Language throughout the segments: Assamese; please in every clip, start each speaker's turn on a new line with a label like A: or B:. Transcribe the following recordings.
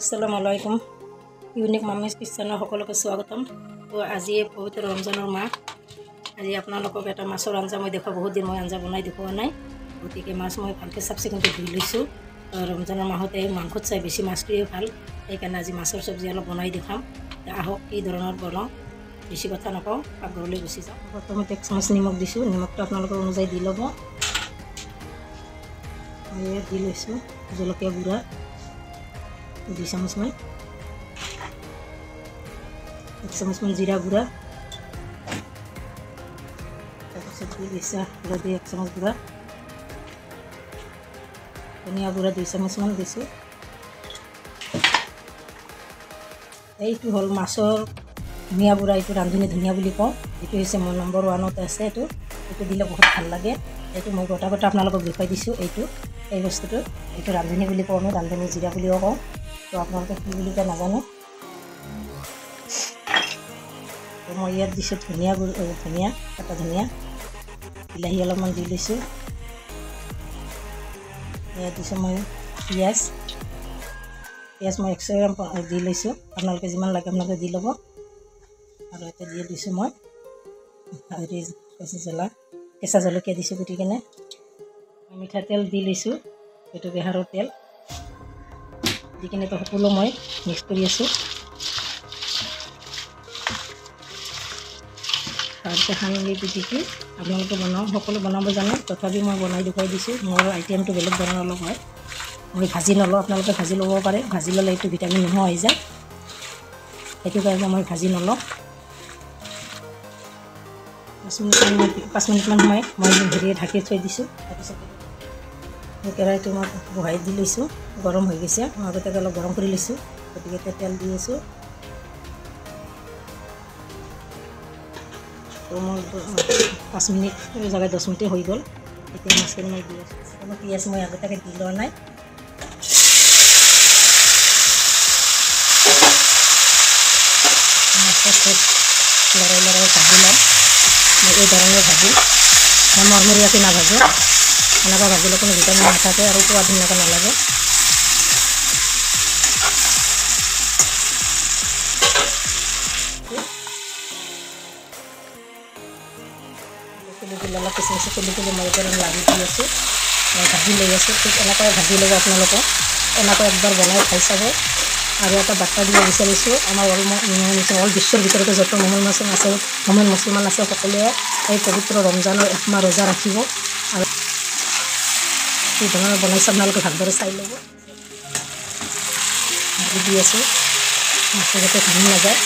A: Assalamualaikum. ইউনিক মামিজ কিচেনৰ সকলোকে স্বাগতম। তো আজি পবিত্ৰ ৰমজানৰ মাহ। আজি আপোনালোকক এটা মাছৰ আঞ্জা মই দেখুৱা বহুত দিন মই আঞ্জা বনাই দেখুৱা নাই। গতিকে মাছ মই ভালকৈ চাফ চিকুণকৈ ধুই লৈছোঁ। ৰমজানৰ মাহতে মাংসত চাই বেছি মাছটোৱে ভাল। সেইকাৰণে আজি মাছৰ চব্জি অলপ বনাই দেখাম। আহক এই ধৰণৰ বনাওঁ। বেছি কথা নকওঁ, পাকঘৰলৈ গুচি যাওঁ। প্ৰথমতে 1 চামুচ নিমখ দিছোঁ। নিমখটো আপোনালোকৰ অনুযায়ী দি ল'ব। মই দি লৈছোঁ জলকীয়া গুড়া 2 চামুচমান, 1 চামুচমান জিৰা গুড়া, তাৰপিছত দি লৈছোঁ হালধি 1 চামুচ গুড়া, ধনিয়া গুড়া 2 চামুচমান দিছোঁ। এইটো হ'ল মাছৰ ধনিয়া গুড়া, এইটো ৰান্ধনি ধনিয়া বুলি কওঁ। এইটো হৈছে মোৰ নম্বৰ 1ত আছে। এইটো দিলে বহুত ভাল লাগে। এইটো মই গোটা আপোনালোকক দেখুৱাই দিছোঁ। এই বস্তুটো এইটো ৰান্ধনি বুলি কওঁ, আমি ৰান্ধনি জিৰা বুলিও কওঁ। তো আপোনালোকে কি বুলি কয় নাজানো। তো মই ইয়াত দিছোঁ ধনিয়া কাটা ধনিয়া, বিলাহী অলপমান দি লৈছোঁ। ইয়াত দিছোঁ মই পিঁয়াজ মই 100 গ্ৰাম দি লৈছোঁ। আপোনালোকে যিমান লাগে আপোনালোকে দি ল'ব। আৰু এতিয়া দি দিছোঁ মই কেঁচা জলকীয়া দিছোঁ কুটি কেনে। মিঠাতেল দি লৈছোঁ, এইটো বেহাৰৰ তেল দি কিনে সকলো মই মিক্স কৰি আছোঁ। তাৰপিছত সানি পিটিকি আপোনালোকে সকলো বনাব জানে, তথাপি মই বনাই দেখুৱাই দিছোঁ। মোৰ আইটেমটো বেলেগ ধৰণৰ অলপ হয়। মই ভাজি নলওঁ, আপোনালোকে ভাজি ল'ব পাৰে। ভাজি ল'লে এইটো ভিটামিন নোহোৱা হৈ যায়, সেইটো কাৰণে মই ভাজি নলওঁ। 5 মিনিটমান সময় মই ঢাকি থৈ দিছোঁ। তাৰপিছত কেৰাহীটো মই বহাই দি লৈছোঁ, গৰম হৈ গৈছে। মই আগতে অলপ গৰম কৰি লৈছোঁ, গতিকে তেল দি আছোঁ। তো মোৰ 5 মিনিট জেগাত 10 মিনিটেই হৈ গ'ল। এতিয়া মাছখিনি মই দি আছোঁ। কোনো পিঁয়াজ মই আগতীয়াকৈ দি লোৱা নাই। লৰাই ভাজি ল'ম। মই এই ধৰণে ভাজি, মই মৰমৰীয়াকৈ নাভাজোঁ। এনেকুৱা ভাজিলে কোনো ভিটামিন নাথাকে আৰু সোৱাদ ধুনীয়াকৈ নালাগে। অলপ পিছে তুলি মই এতিয়া লাগি দি আছোঁ, মই ভাজি লৈ আছোঁ। ঠিক এনেকৈ ভাজি ল'ব আপোনালোকে। এনেকৈ একবাৰ বনাই খাই চাব। আৰু এটা বাৰ্তা দিব বিচাৰিছোঁ, আমাৰ অল বিশ্বৰ ভিতৰতে যত মোমেন মুছলমান আছে সকলোৱে এই পবিত্ৰ ৰমজানৰ 1 মাহ ৰোজা ৰাখিব। আৰু এই ধৰণৰ বনাইছে আপোনালোকে ভালদৰে চাই ল'ব। দি আছোঁ মাছটো যাতে ভাঙি নাযায়,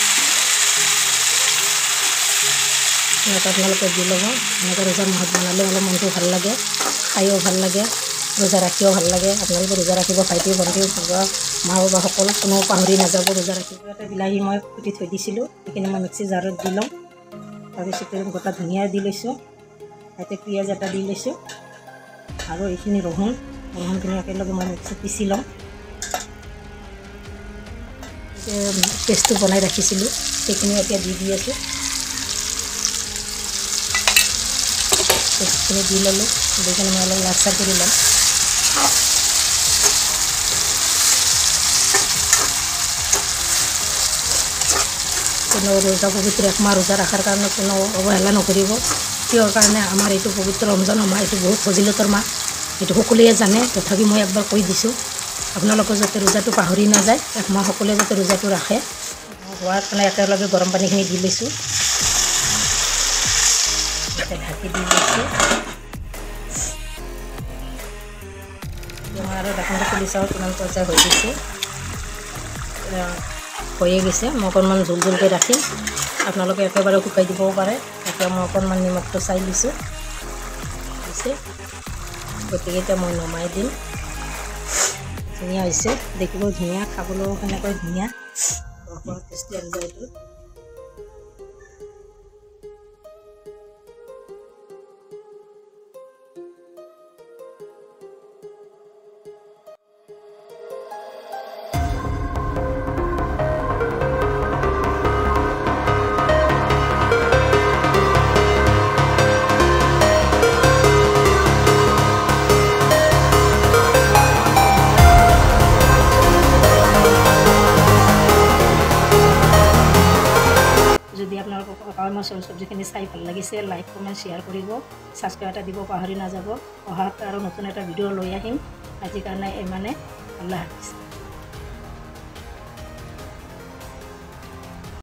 A: এনেকৈ আপোনালোকে দি ল'ব। এনেকৈ ৰোজাৰ মাহত বনালে অলপ মনটো ভাল লাগে, খায়ো ভাল লাগে, ৰোজা ৰাখিও ভাল লাগে। আপোনালোকে ৰোজা ৰাখিব, ভাইটি ভণ্টি মা বাবা সকলো কোনো পাহৰি নাযাব ৰোজা ৰাখিব। এটা বিলাহী মই কুটি থৈ দিছিলোঁ, সেইখিনি মই মিক্সি জাৰত দি ল'ম। তাৰপিছতে গোটা ধনিয়া দি লৈছোঁ, তাতে পিঁয়াজ এটা দি লৈছোঁ, আৰু এইখিনি ৰহুনখিনি একেলগে মই মিক্সিত পিচি ল'ম। পেষ্টটো বনাই ৰাখিছিলোঁ, সেইখিনি এতিয়া দি আছোঁ। পেষ্টখিনি দি ল'লোঁ, দি কিনে মই অলপ লাৰচাৰ কৰি ল'ম। কোনো ৰোজা পবিত্ৰ 1 মাহ ৰোজা ৰখাৰ কাৰণে কোনো অৱহেলা নকৰিব। কিয় কাৰণে আমাৰ এইটো পবিত্ৰ ৰমজানৰ মাহ, এইটো বহুত ফজিলতৰ মাহ, এইটো সকলোৱে জানে। তথাপি মই একবাৰ কৈ দিছোঁ, আপোনালোকৰ যাতে ৰোজাটো পাহৰি নাযায়। 1 মাহ সকলোৱে যাতে ৰোজাটো ৰাখে। হোৱাৰ কাৰণে একেলগে গৰম পানীখিনি দি লৈছোঁ, ঢাকি দি লৈছোঁ। মই আৰু ঢাকনটো খুলি চাওঁ কিমান পৰ্যায় হৈ গৈছে। হৈয়ে গৈছে। মই অকণমান জোলকৈ ৰাখিম, আপোনালোকে একেবাৰে শুকাই দিবও পাৰে। এতিয়া মই অকণমান নিমখটো চাই লৈছোঁ, গতিকে এতিয়া মই নমাই দিম। ধুনীয়া হৈছে, দেখিবও ধুনীয়া, খাবলৈও সেনেকৈ ধুনীয়া, টেষ্টি আঞ্জা এইটো। কাৱৈ মাছৰ চব্জিখিনি চাই ভাল লাগিছে লাইক কমেণ্ট শ্বেয়াৰ কৰিব ছাবস্ক্ৰাইব এটা দিব পাহৰি নাযাব অহাত আৰু নতুন এটা ভিডিঅ' লৈ আহিম আজিৰ কাৰণে ইমানে আল্লাহ হাফিজ